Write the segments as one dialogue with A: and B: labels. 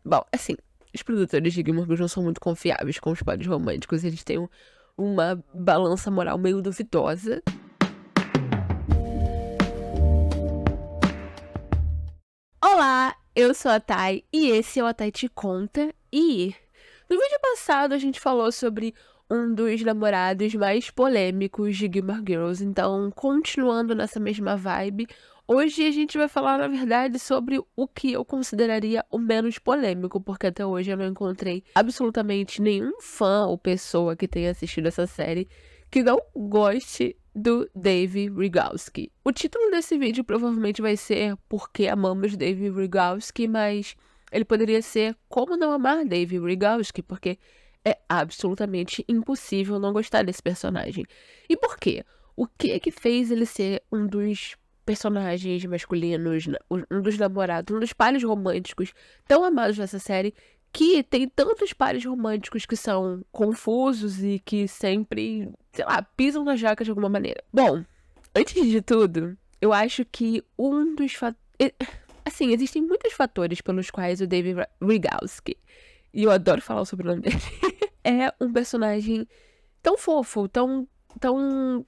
A: Bom, assim, os produtores de Gilmore Girls não são muito confiáveis com os pares românticos. Eles têm uma balança moral meio duvidosa. Olá, eu sou a Thay e esse é o A Thay Te Conta. E no vídeo passado a gente falou sobre um dos namorados mais polêmicos de Gilmore Girls. Então, continuando nessa mesma vibe, hoje a gente vai falar, na verdade, sobre o que eu consideraria o menos polêmico, porque até hoje eu não encontrei absolutamente nenhum fã ou pessoa que tenha assistido essa série que não goste do Dave Rygalski. O título desse vídeo provavelmente vai ser Por que Amamos Dave Rygalski, mas ele poderia ser Como Não Amar Dave Rygalski, porque é absolutamente impossível não gostar desse personagem. E por quê? O que é que fez ele ser um dos personagens masculinos, um dos namorados, um dos pares românticos tão amados nessa série, que tem tantos pares românticos que são confusos e que sempre, sei lá, pisam na jaca de alguma maneira? Bom, antes de tudo, eu acho que um dos assim, existem muitos fatores pelos quais o Dave Rygalski, e eu adoro falar o sobrenome dele, é um personagem tão fofo, tão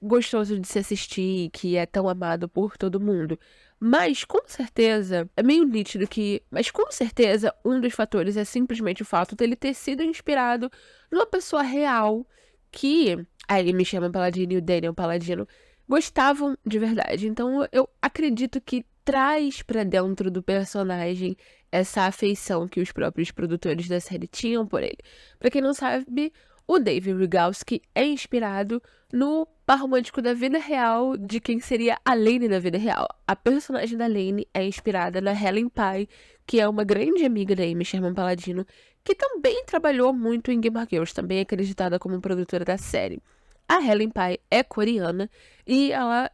A: gostoso de se assistir, que é tão amado por todo mundo. Mas, com certeza, é meio nítido que... Mas, com certeza, um dos fatores é simplesmente o fato dele ter sido inspirado numa pessoa real que a Amy Sherman Palladino e o Daniel Palladino gostavam de verdade. Então, eu acredito que traz pra dentro do personagem essa afeição que os próprios produtores da série tinham por ele. Pra quem não sabe, o Dave Rygalski é inspirado no par romântico da vida real de quem seria a Lane da vida real. A personagem da Lane é inspirada na Helen Pye, que é uma grande amiga da Amy Sherman Palladino, que também trabalhou muito em Gilmore Girls, também é acreditada como produtora da série. A Helen Pye é coreana e ela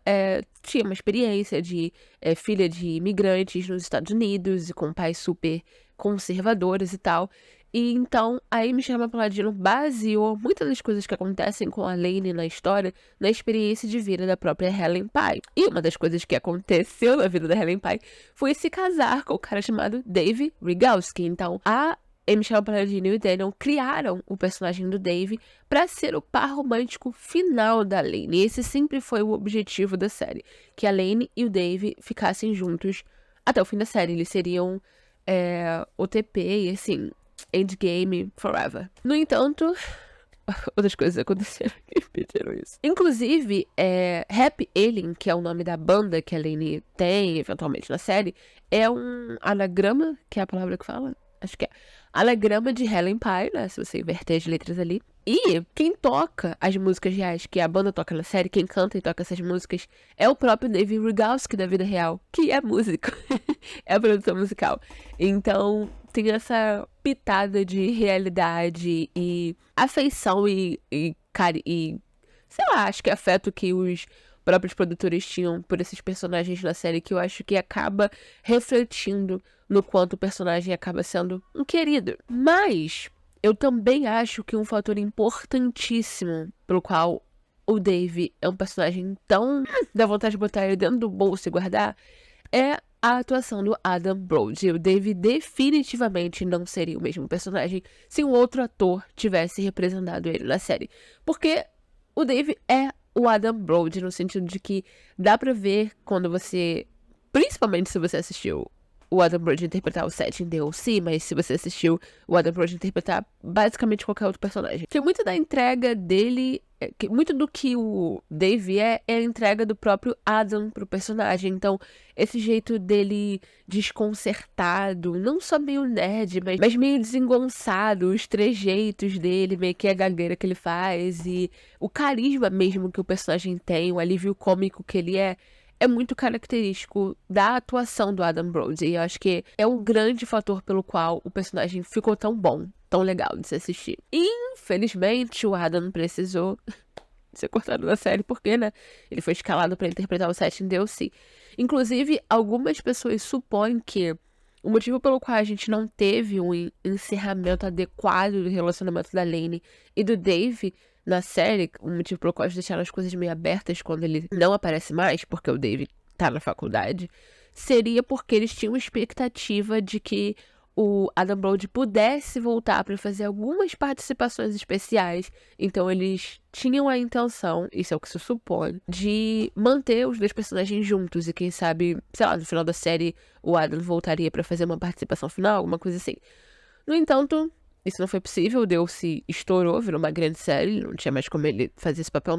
A: tinha uma experiência de filha de imigrantes nos Estados Unidos, com pais super conservadores e tal. E então a Amy Sherman Palladino baseou muitas das coisas que acontecem com a Lane na história na experiência de vida da própria Helen Pye. E uma das coisas que aconteceu na vida da Helen Pye foi se casar com o cara chamado Dave Rygalski. Então a Amy Sherman Palladino e o Daniel criaram o personagem do Dave para ser o par romântico final da Lane. E esse sempre foi o objetivo da série, que a Lane e o Dave ficassem juntos até o fim da série. Eles seriam OTP e assim, endgame forever. No entanto, outras coisas aconteceram que impediram isso. Inclusive, Happy Alien, que é o nome da banda que a Lane tem eventualmente na série, é um anagrama, que é a palavra que fala? Acho que é. Anagrama de Helen Pye, né? Se você inverter as letras ali. E quem toca as músicas reais que a banda toca na série, quem canta e toca essas músicas, é o próprio Dave Rygalski da vida real, que é músico. É produtor musical. Então, tem essa pitada de realidade e afeição e sei lá, acho que afeto que os próprios produtores tinham por esses personagens na série, que eu acho que acaba refletindo no quanto o personagem acaba sendo um querido. Mas eu também acho que um fator importantíssimo pelo qual o Dave é um personagem tão dá vontade de botar ele dentro do bolso e guardar é a atuação do Adam Brody. O Dave definitivamente não seria o mesmo personagem se um outro ator tivesse representado ele na série. Porque o Dave é o Adam Brody, no sentido de que dá pra ver quando você... Principalmente se você assistiu o Adam Brody interpretar o Seth em DLC, mas se você assistiu o Adam Brody interpretar basicamente qualquer outro personagem. Tem muito da entrega dele... Muito do que o Dave é a entrega do próprio Adam pro personagem. Então, esse jeito dele desconcertado, não só meio nerd, mas meio desengonçado, os trejeitos dele, meio que a gagueira que ele faz, e o carisma mesmo que o personagem tem, o alívio cômico que ele é muito característico da atuação do Adam Brody. E eu acho que é um grande fator pelo qual o personagem ficou tão bom, tão legal de se assistir. Infelizmente, o Adam precisou ser cortado da série, porque, né, ele foi escalado para interpretar o Seth em DLC. Inclusive, algumas pessoas supõem que o motivo pelo qual a gente não teve um encerramento adequado do relacionamento da Lane e do Dave na série, o motivo pelo qual eles deixaram as coisas meio abertas quando ele não aparece mais, porque o Dave tá na faculdade, seria porque eles tinham expectativa de que o Adam Brody pudesse voltar para fazer algumas participações especiais. Então eles tinham a intenção, isso é o que se supõe, de manter os dois personagens juntos. E quem sabe, sei lá, no final da série o Adam voltaria para fazer uma participação final, alguma coisa assim. No entanto, isso não foi possível. O Deus se estourou, virou uma grande série. Não tinha mais como ele fazer esse papel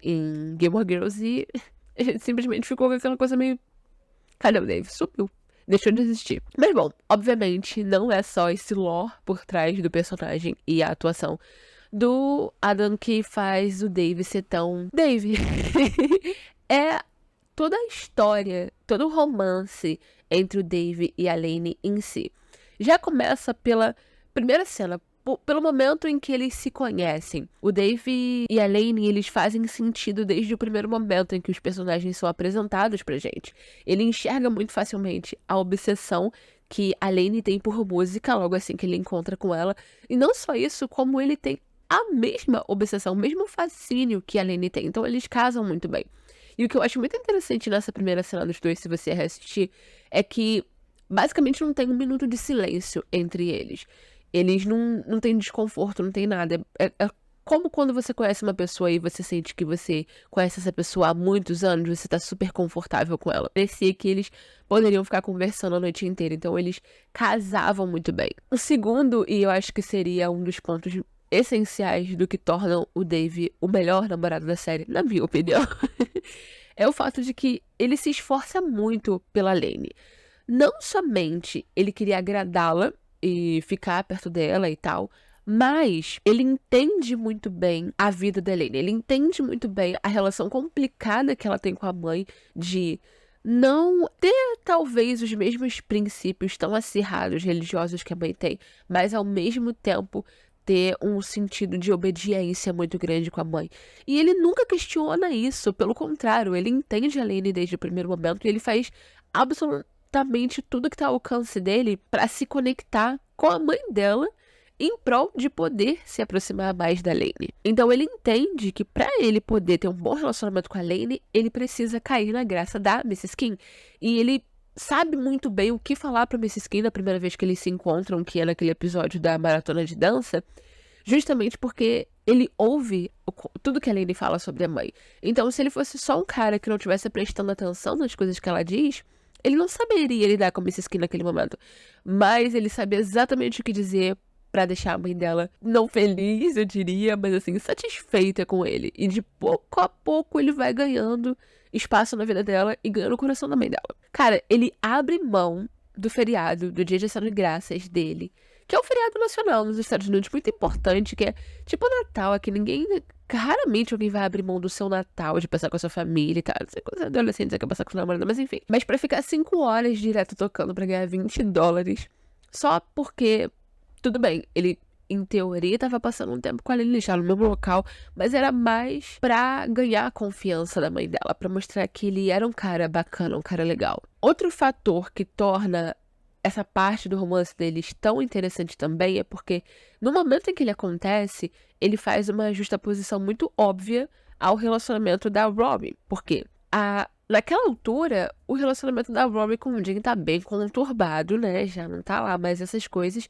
A: em Gilmore Girls. E ele simplesmente ficou com aquela coisa meio... Cadê o Dave? Sumiu. Deixou de existir. Mas bom, obviamente não é só esse lore por trás do personagem e a atuação do Adam que faz o Dave ser tão... Dave! É toda a história, todo o romance entre o Dave e a Lane em si. Já começa pela primeira cena, pelo momento em que eles se conhecem. O Dave e a Lane, eles fazem sentido desde o primeiro momento em que os personagens são apresentados pra gente. Ele enxerga muito facilmente a obsessão que a Lane tem por música, logo assim que ele encontra com ela. E não só isso, como ele tem a mesma obsessão, o mesmo fascínio que a Lane tem. Então eles casam muito bem. E o que eu acho muito interessante nessa primeira cena dos dois, se você reassistir, é que basicamente não tem um minuto de silêncio entre eles. Eles não têm desconforto, não tem nada. É como quando você conhece uma pessoa e você sente que você conhece essa pessoa há muitos anos, você tá super confortável com ela. Parecia que eles poderiam ficar conversando a noite inteira, então eles casavam muito bem. O segundo, e eu acho que seria um dos pontos essenciais do que tornam o Dave o melhor namorado da série, na minha opinião, é o fato de que ele se esforça muito pela Lane. Não somente ele queria agradá-la e ficar perto dela e tal, mas ele entende muito bem a vida da Lane. Ele entende muito bem a relação complicada que ela tem com a mãe de não ter, talvez, os mesmos princípios tão acirrados religiosos que a mãe tem, mas ao mesmo tempo ter um sentido de obediência muito grande com a mãe. E ele nunca questiona isso, pelo contrário, ele entende a Lane desde o primeiro momento e ele faz absolutamente tudo que tá ao alcance dele para se conectar com a mãe dela em prol de poder se aproximar mais da Lane. Então ele entende que para ele poder ter um bom relacionamento com a Lane, ele precisa cair na graça da Mrs. Kim. E ele sabe muito bem o que falar pra Mrs. Kim na primeira vez que eles se encontram, que é naquele episódio da maratona de dança, justamente porque ele ouve tudo que a Lane fala sobre a mãe. Então, se ele fosse só um cara que não estivesse prestando atenção nas coisas que ela diz, ele não saberia lidar com a Mrs. Kim naquele momento. Mas ele sabia exatamente o que dizer pra deixar a mãe dela não feliz, eu diria, mas assim, satisfeita com ele. E de pouco a pouco ele vai ganhando espaço na vida dela e ganhando o coração da mãe dela. Cara, ele abre mão do feriado, do Dia de Ação de Graças dele, que é um feriado nacional nos Estados Unidos muito importante, que é tipo Natal, aqui raramente alguém vai abrir mão do seu Natal, de passar com a sua família e tal. Não sei quando adolescente você quer passar com sua namorada, mas enfim. Mas pra ficar 5 horas direto tocando pra ganhar $20, só porque, tudo bem, ele em teoria tava passando um tempo com a Lane já no mesmo local, mas era mais pra ganhar a confiança da mãe dela, pra mostrar que ele era um cara bacana, um cara legal. Outro fator que torna essa parte do romance deles tão interessante também é porque no momento em que ele acontece, ele faz uma justaposição muito óbvia ao relacionamento da Rory. Por quê? Naquela altura, o relacionamento da Rory com o Jim tá bem conturbado, né? Já não tá lá mais essas coisas.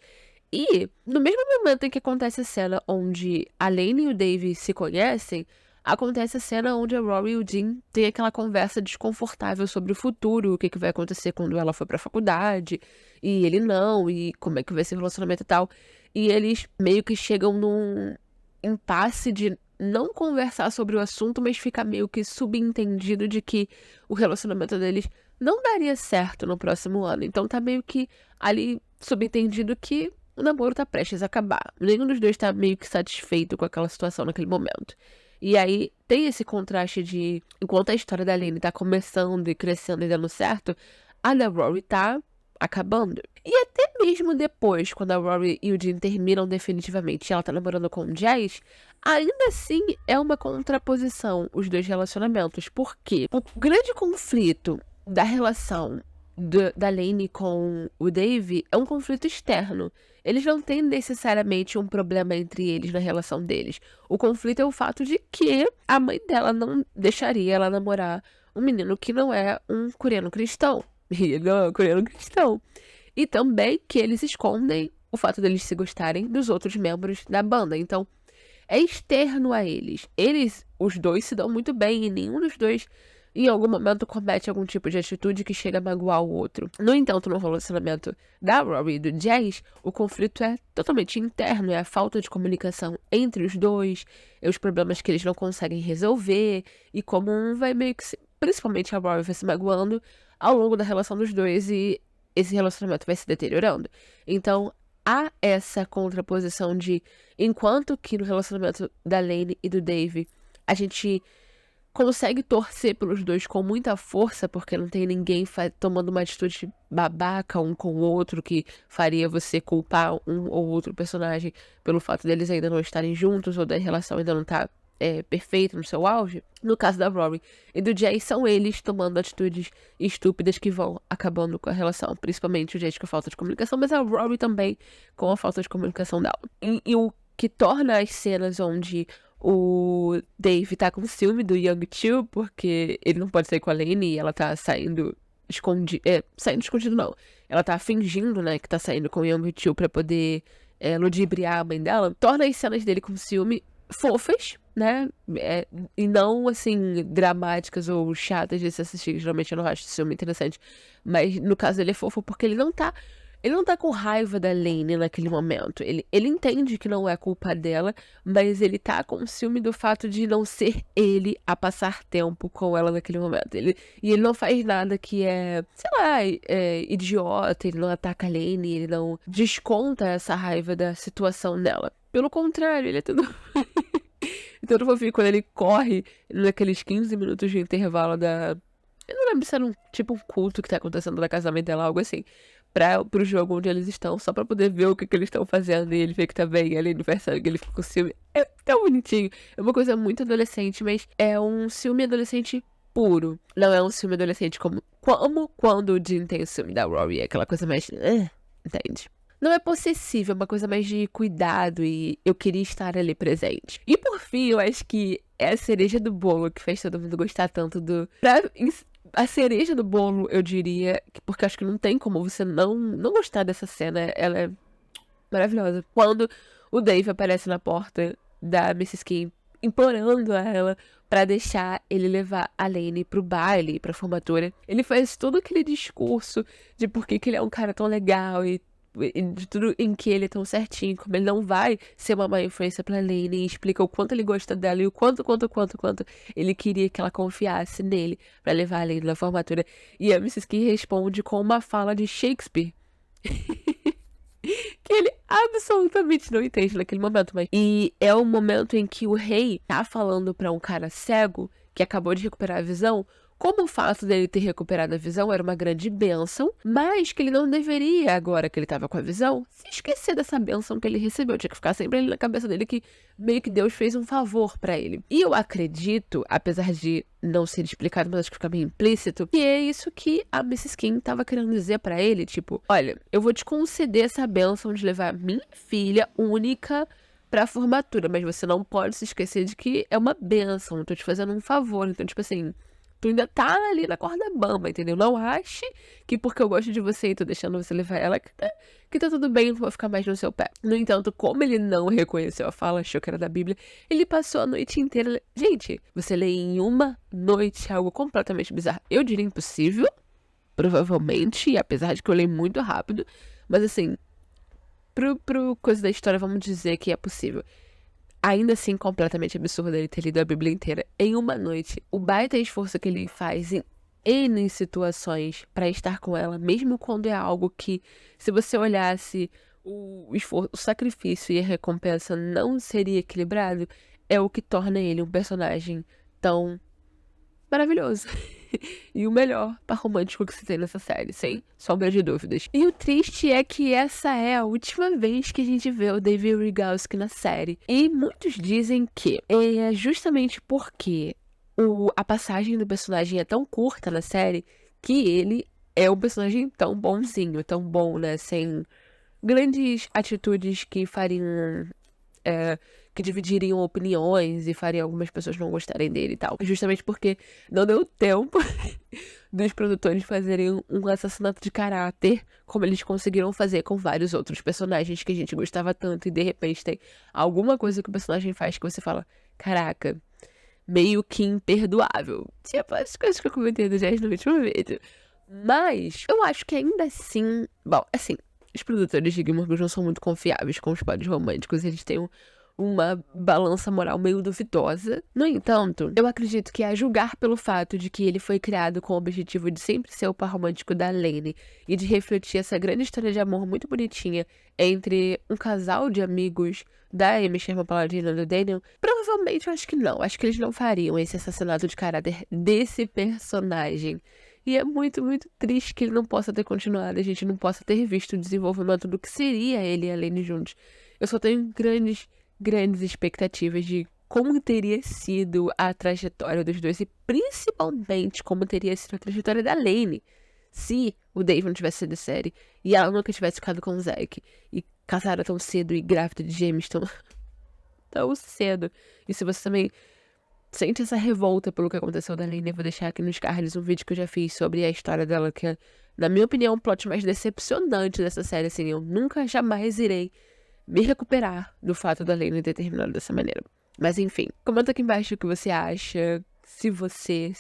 A: E no mesmo momento em que acontece a cena onde a Lane e o Dave se conhecem, acontece a cena onde a Rory e o Jim têm aquela conversa desconfortável sobre o futuro, o que vai acontecer quando ela for pra faculdade, e ele não, e como é que vai ser o relacionamento e tal. E eles meio que chegam num impasse de não conversar sobre o assunto, mas fica meio que subentendido de que o relacionamento deles não daria certo no próximo ano. Então tá meio que ali subentendido que o namoro tá prestes a acabar. Nenhum dos dois tá meio que satisfeito com aquela situação naquele momento. E aí tem esse contraste de, enquanto a história da Lane tá começando e crescendo e dando certo, a da Rory tá acabando. E até mesmo depois, quando a Rory e o Jim terminam definitivamente e ela tá namorando com o Jazz, ainda assim é uma contraposição os dois relacionamentos. Porque o grande conflito da relação da Lane com o Dave é um conflito externo. Eles não têm necessariamente um problema entre eles na relação deles. O conflito é o fato de que a mãe dela não deixaria ela namorar um menino que não é um coreano cristão. E ele não é um coreano cristão. E também que eles escondem o fato deles se gostarem dos outros membros da banda. Então, é externo a eles. Eles, os dois, se dão muito bem e nenhum dos dois, em algum momento, comete algum tipo de atitude que chega a magoar o outro. No entanto, no relacionamento da Rory e do Jazz, o conflito é totalmente interno, é a falta de comunicação entre os dois, é os problemas que eles não conseguem resolver, e como um vai meio que principalmente a Rory vai se magoando ao longo da relação dos dois, e esse relacionamento vai se deteriorando. Então, há essa contraposição de, enquanto que no relacionamento da Lane e do Dave, a gente consegue torcer pelos dois com muita força, porque não tem ninguém tomando uma atitude babaca um com o outro que faria você culpar um ou outro personagem pelo fato deles ainda não estarem juntos ou da relação ainda não estar perfeita no seu auge. No caso da Rory e do Jay, são eles tomando atitudes estúpidas que vão acabando com a relação, principalmente o Jay com a falta de comunicação, mas a Rory também com a falta de comunicação dela. E o que torna as cenas onde o Dave tá com ciúme do Young Chill, porque ele não pode sair com a Lane e ela tá saindo escondido. Saindo escondido não. Ela tá fingindo, né, que tá saindo com o Young Chill pra poder ludibriar a mãe dela. Torna as cenas dele com ciúme fofas, né? E não, assim, dramáticas ou chatas de se assistir. Geralmente eu não acho ciúme interessante. Mas no caso dele é fofo porque ele não tá com raiva da Lane naquele momento. Ele entende que não é culpa dela, mas ele tá com ciúme do fato de não ser ele a passar tempo com ela naquele momento. E ele não faz nada que sei lá, idiota, ele não ataca a Lane, ele não desconta essa raiva da situação dela. Pelo contrário, ele é tudo... Então eu fofinho quando ele corre naqueles 15 minutos de intervalo da... Eu não lembro se era um culto que tá acontecendo na casamento dela, algo assim. Pro jogo onde eles estão, só pra poder ver o que eles estão fazendo e ele vê que tá bem, ali no versário, que ele fica com ciúme. É tão bonitinho. É uma coisa muito adolescente, mas é um ciúme adolescente puro. Não é um ciúme adolescente como quando o Jim tem o ciúme da Rory. É aquela coisa mais... entende? Não é possessivo, é uma coisa mais de cuidado e eu queria estar ali presente. E por fim, eu acho que é a cereja do bolo que fez todo mundo gostar tanto do... A cereja do bolo, eu diria, porque acho que não tem como você não gostar dessa cena, ela é maravilhosa. Quando o Dave aparece na porta da Mrs. Kim, implorando a ela pra deixar ele levar a Lane pro baile, pra formatura, ele faz todo aquele discurso de por que ele é um cara tão legal e de tudo em que ele é tão certinho, como ele não vai ser uma má influência pra Lane, e explica o quanto ele gosta dela e o quanto ele queria que ela confiasse nele pra levar a Lane na formatura. E a Mrs. Kim responde com uma fala de Shakespeare que ele absolutamente não entende naquele momento, mas... E é o momento em que o rei tá falando pra um cara cego que acabou de recuperar a visão, como o fato dele ter recuperado a visão era uma grande bênção, mas que ele não deveria, agora que ele estava com a visão, se esquecer dessa bênção que ele recebeu. Tinha que ficar sempre ali na cabeça dele que meio que Deus fez um favor pra ele. E eu acredito, apesar de não ser explicado, mas acho que fica bem implícito, que é isso que a Mrs. Kim tava querendo dizer pra ele, tipo, olha, eu vou te conceder essa bênção de levar minha filha única pra formatura, mas você não pode se esquecer de que é uma bênção, eu tô te fazendo um favor. Então, tipo assim, tu ainda tá ali na corda bamba, entendeu? Não ache que porque eu gosto de você e tô deixando você levar ela, que tá tudo bem, não vou ficar mais no seu pé. No entanto, como ele não reconheceu a fala, achou que era da Bíblia, ele passou a noite inteira... Gente, você lê em uma noite algo completamente bizarro. Eu diria impossível, provavelmente, apesar de que eu leio muito rápido, mas assim, pro coisa da história, vamos dizer que é possível. Ainda assim, completamente absurdo ele ter lido a Bíblia inteira em uma noite. O baita esforço que ele faz em N situações pra estar com ela, mesmo quando é algo que, se você olhasse o esforço, o sacrifício e a recompensa não seria equilibrado, é o que torna ele um personagem tão maravilhoso. E o melhor par romântico que se tem nessa série, sem sombra de dúvidas. E o triste é que essa é a última vez que a gente vê o David Rygalski na série. E muitos dizem que é justamente porque a passagem do personagem é tão curta na série que ele é um personagem tão bonzinho, tão bom, né? Sem grandes atitudes que fariam... que dividiriam opiniões e fariam algumas pessoas não gostarem dele e tal. Justamente porque não deu tempo dos produtores fazerem um assassinato de caráter, como eles conseguiram fazer com vários outros personagens que a gente gostava tanto, e de repente tem alguma coisa que o personagem faz que você fala, caraca, meio que imperdoável. Tipo, as coisas que eu comentei do Jazz no último vídeo. Mas, eu acho que ainda assim... Bom, assim, os produtores de Gilmore Girls não são muito confiáveis com os pares românticos. Eles têm uma balança moral meio duvidosa. No entanto, eu acredito que a julgar pelo fato de que ele foi criado com o objetivo de sempre ser o par romântico da Lane e de refletir essa grande história de amor muito bonitinha entre um casal de amigos da Amy Sherman Palladino e do Daniel, provavelmente eu acho que não. Acho que eles não fariam esse assassinato de caráter desse personagem. E é muito, muito triste que ele não possa ter continuado, a gente não possa ter visto o desenvolvimento do que seria ele e a Lane juntos. Eu só tenho grandes expectativas de como teria sido a trajetória dos dois e principalmente como teria sido a trajetória da Lane se o Dave não tivesse sido série e ela nunca tivesse ficado com o Zack e casada tão cedo e grávida de gêmeos tão cedo. E se você também sente essa revolta pelo que aconteceu da Lane, eu vou deixar aqui nos cards um vídeo que eu já fiz sobre a história dela, que é, na minha opinião, o plot mais decepcionante dessa série, assim, eu nunca, jamais irei me recuperar do fato da Lane ter terminado dessa maneira. Mas enfim, comenta aqui embaixo o que você acha, se você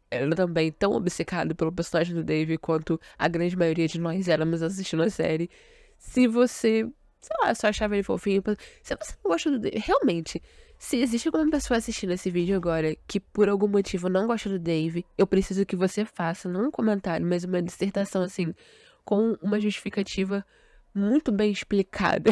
A: era também tão obcecado pelo personagem do Dave quanto a grande maioria de nós éramos assistindo a série. Se você, sei lá, só achava ele fofinho, se você não gosta do Dave, realmente... Se existe alguma pessoa assistindo esse vídeo agora que por algum motivo não gosta do Dave, eu preciso que você faça, não um comentário, mas uma dissertação, assim, com uma justificativa muito bem explicada.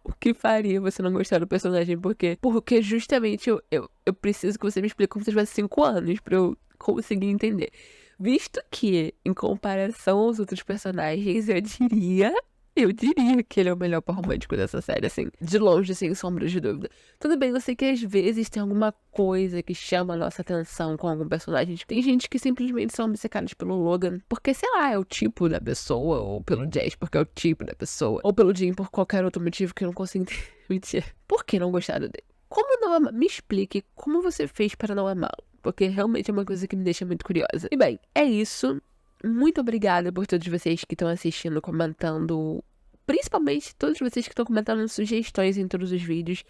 A: O que faria você não gostar do personagem? Porque justamente eu preciso que você me explique como se tivesse 5 anos pra eu conseguir entender. Visto que, em comparação aos outros personagens, eu diria que ele é o melhor par romântico dessa série, assim, de longe, sem sombra de dúvida. Tudo bem, eu sei que às vezes tem alguma coisa que chama a nossa atenção com algum personagem. Tem gente que simplesmente são obcecados pelo Logan, porque, sei lá, é o tipo da pessoa, ou pelo Jess, porque é o tipo da pessoa, ou pelo Jim, por qualquer outro motivo que eu não consigo entender. Por que não gostar dele? Como não amar? Me explique como você fez para não amá-lo, porque realmente é uma coisa que me deixa muito curiosa. E bem, é isso. Muito obrigada por todos vocês que estão assistindo, comentando, principalmente todos vocês que estão comentando sugestões em todos os vídeos.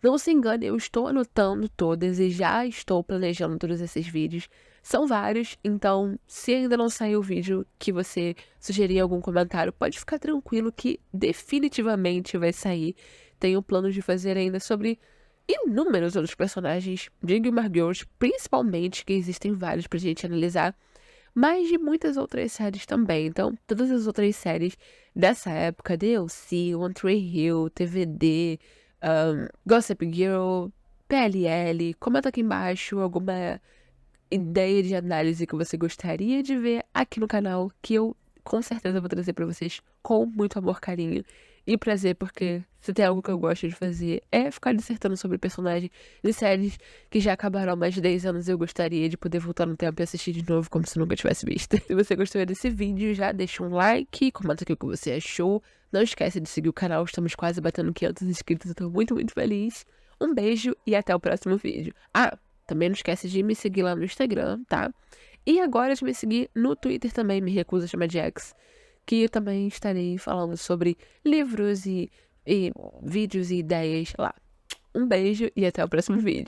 A: Não se engane, eu estou anotando todas e já estou planejando todos esses vídeos. São vários, então se ainda não saiu o vídeo que você sugerir algum comentário, pode ficar tranquilo que definitivamente vai sair. Tenho planos de fazer ainda sobre inúmeros outros personagens de Gilmore Girls, principalmente, que existem vários pra gente analisar, mas de muitas outras séries também. Então, todas as outras séries dessa época, DLC, One Tree Hill, TVD, Gossip Girl, PLL, comenta aqui embaixo alguma ideia de análise que você gostaria de ver aqui no canal, que eu com certeza vou trazer pra vocês com muito amor, carinho e prazer, porque se tem algo que eu gosto de fazer é ficar dissertando sobre personagens de séries que já acabaram há mais de 10 anos e eu gostaria de poder voltar no tempo e assistir de novo como se nunca tivesse visto. Se você gostou desse vídeo, já deixa um like, comenta aqui o que você achou. Não esquece de seguir o canal, estamos quase batendo 500 inscritos, eu tô muito, muito feliz. Um beijo e até o próximo vídeo. Também não esquece de me seguir lá no Instagram, tá? E agora de me seguir no Twitter também, me recuso a chamar de X, que eu também estarei falando sobre livros e vídeos e ideias lá. Um beijo e até o próximo vídeo.